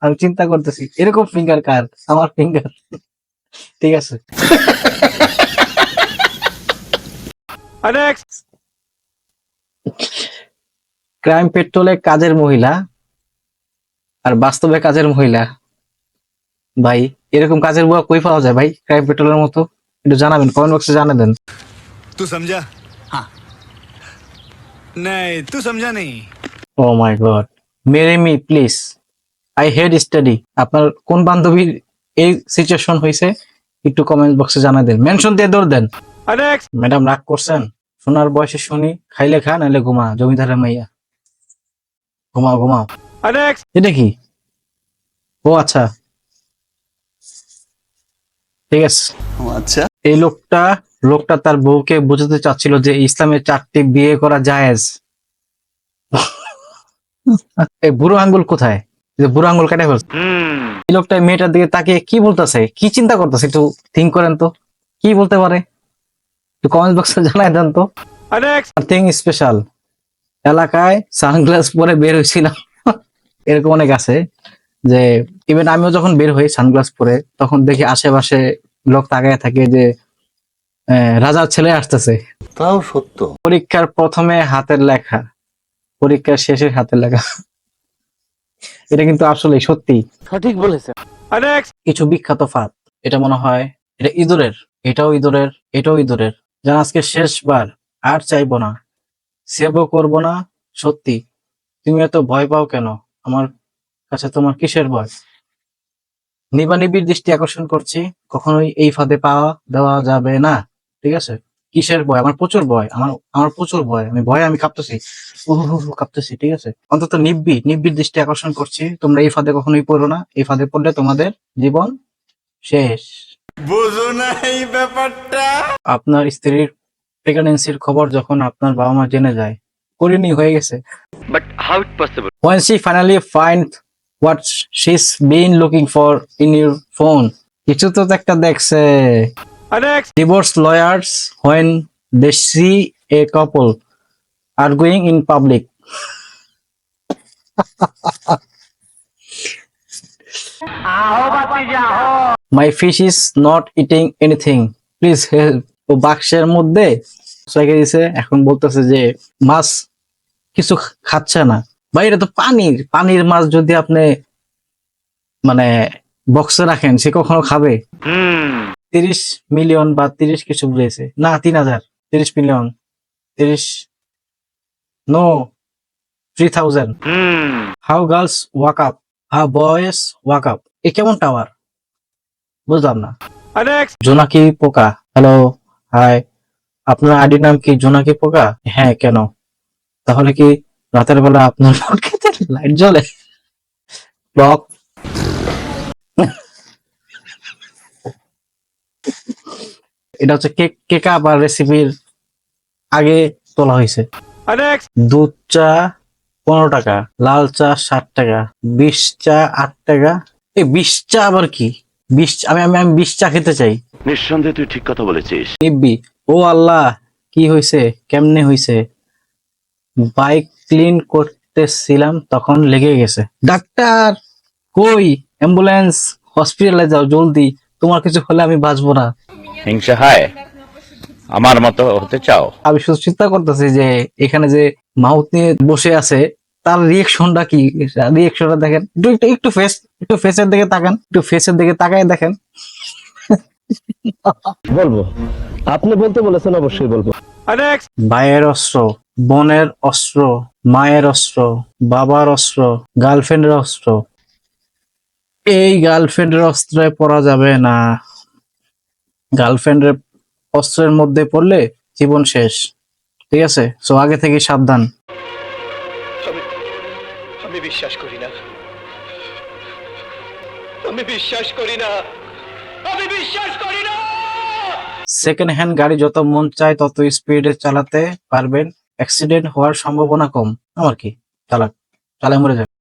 আমি চিন্তা করতেছি এরকম ফিঙ্গার কার, আমার ফিঙ্গার। ঠিক আছে, ক্রাইম পেট্রোলে কাজের মহিলা আর বাস্তবে কাজের মহিলা, ভাই এরকম কাজের বুয়া কই পাওয়া যায় ভাই ক্রাইম পেট্রোলের মতো? একটু জানাবেন, কমেন্ট বক্সে জানিয়ে দেন। तू समझा? हाँ। नहीं, तू समझा नहीं। ও মাই গড, মেরে me please, I head study. আপনার কোন বান্ধবীর এই সিচুয়েশন হয়েছে একটু কমেন্ট বক্সে জানিয়ে দেন, মেনশন দিয়ে দৌড় দেন। ম্যাডাম রাগ করছেন? শোনার বয়সে শুনি, খাইলে খা নাহলে ঘুমা, জমিদারের মাইয়া। ঘুমাও ঘুমাও। এটা কি? ও আচ্ছা, ঠিক আছে। अच्छा। এই লোকটা তার বউকে বোঝাতে চাচ্ছিল যে ইসলামে 4টি বিয়ে করা জায়েজ। এই বুড়ো আঙ্গুল কোথায়? যে বুড়ো আঙ্গুল কেটে ফেলছে। এই লোকটা মেয়েটার দিকে তাকিয়ে কি বলতেছে, কি চিন্তা করতেছে, একটু থিঙ্ক করেন তো, কি বলতে পারে? একটু কমেন্ট বক্সে জানাই দেন তো। নাথিং স্পেশাল, এলাকায় সানগ্লাস পরে বের হয়েছিলাম। এরকম অনেক আছে যে ইভেন আমিও যখন বের হই সানগ্লাস পরে, তখন দেখি আশেপাশে লোক তাকায় থাকে যে রাজার ছেলে আসতেছে। তাও সত্য। পরীক্ষার প্রথমে হাতের লেখা, পরীক্ষার শেষে হাতের লেখা। এটা কিন্তু আসলে সত্যি। সঠিক বলেছেন। কিছু বিখ্যাত ফাঁদ, এটা মনে হয় এটা ইঁদুরের, এটাও ইঁদুরের, এটাও ইঁদুরের। যেন আজকে শেষবার, আর চাইবো না, সেভও করবো না। সত্যি, তুমি এত ভয় পাও কেন? আমার কাছে তোমার কিসের ভয়? নিবানিবির দৃষ্টি আকর্ষণ করছি, কখনোই এই ফাঁদে পা দেওয়া যাবে না। ঠিক আছে? কিসের ভয়? আমার প্রচুর ভয়, আমার প্রচুর ভয়, আমি ভয়ে আমি কাঁপতেছি, কাঁপতেছি। ঠিক আছে, অন্তত নিব্বির দৃষ্টি আকর্ষণ করছি, তোমরা এই ফাঁদে কখনোই পড়ো না। এই ফাঁদে পড়লে তোমাদের জীবন শেষ। বুঝো না এই ব্যাপারটা। আপনার স্ত্রীর প্রেগন্যান্সির খবর যখন আপনার বাবা মা জেনে যায়, করিনি হয়ে গেছে। But how it possible? When she finally finds what she's been looking for in your phone, কিছু তো একটা দেখছে। Divorce lawyers when they see a couple arguing in public. My fish is not eating anything. Please help. ও বাক্সের মধ্যে রেখে দিছে, এখন বলতেছে যে মাছ কিছু খাচ্ছে না। ভাই এটা তো পানির মাছ, যদি আপনি মানে বক্সে রাখেন সে কখনো খাবে? 30 মিলিয়ন বা 30 কিছু বুঝেছে না, 3000, 30 million, 30, no, 3000। How girls walk up, how boys walk up. এ কেমন টাওয়ার? বুঝলাম না। জোনাকি পোকা, হ্যালো, হাই, আপনার আইডি নাম কি জোনাকি পোকা? হ্যাঁ, কেন? তাহলে কি রাতের বেলা আপনার লাইট জ্বলে? ব্লক। এটা হচ্ছে কেকা বা রেসিপির আগে তোলা হয়েছে। দুধ চা 15 টাকা, লাল চা 60 টাকা, 20 চা 8 টাকা। এই 20 চা আবার কি? 20, আমি 20 চা খেতে চাই। নিঃসন্দেহে তুই ঠিক কথা বলেছিস। নিব্বি, ও আল্লাহ, কি হয়েছে, কেমনে হয়েছে? বাইক ক্লিন করতেছিলাম তখন লেগে গেছে। ডাক্তার কই? অ্যাম্বুলেন্স, হসপিটালে যাও জলদি, তোমার কিছু হলে আমি বাঁচবো না। হিংসা হয়? আমার মতো হতে চাও? আমি শুধু চিন্তা করতেছি যে এখানে যে মাউথ নিয়ে বসে আছে, তার রিয়েকশনটা কি? রিয়েকশনটা দেখেন, একটু ফেসের দিকে তাকান, একটু ফেসের দিকে তাকায় দেখেন। বলবো, আপনি বলতে বলেছেন, অবশ্যই বলবো। ভাইয়ের অস্ত্র, বোনের অস্ত্র, মায়ের অস্ত্র, বাবার অস্ত্র, গার্লফ্রেন্ডের অস্ত্র। এই গার্লফ্রেন্ডের অস্ত্রে পড়া যাবে না। গার্লফ্রেন্ডের অস্ত্রের মধ্যে পড়লে জীবন শেষ। ঠিক আছে, সো আগে থেকে সাবধান। আমি বিশ্বাস করি না, আমি বিশ্বাস করি না, আমি বিশ্বাস করি না। সেকেন্ড হ্যান্ড গাড়ি যত মন চায় তত স্পিডে চালাতে পারবেন, অ্যাক্সিডেন্ট হওয়ার সম্ভাবনা কম। আমার কি, চালাক, চালায় মরে যাবে।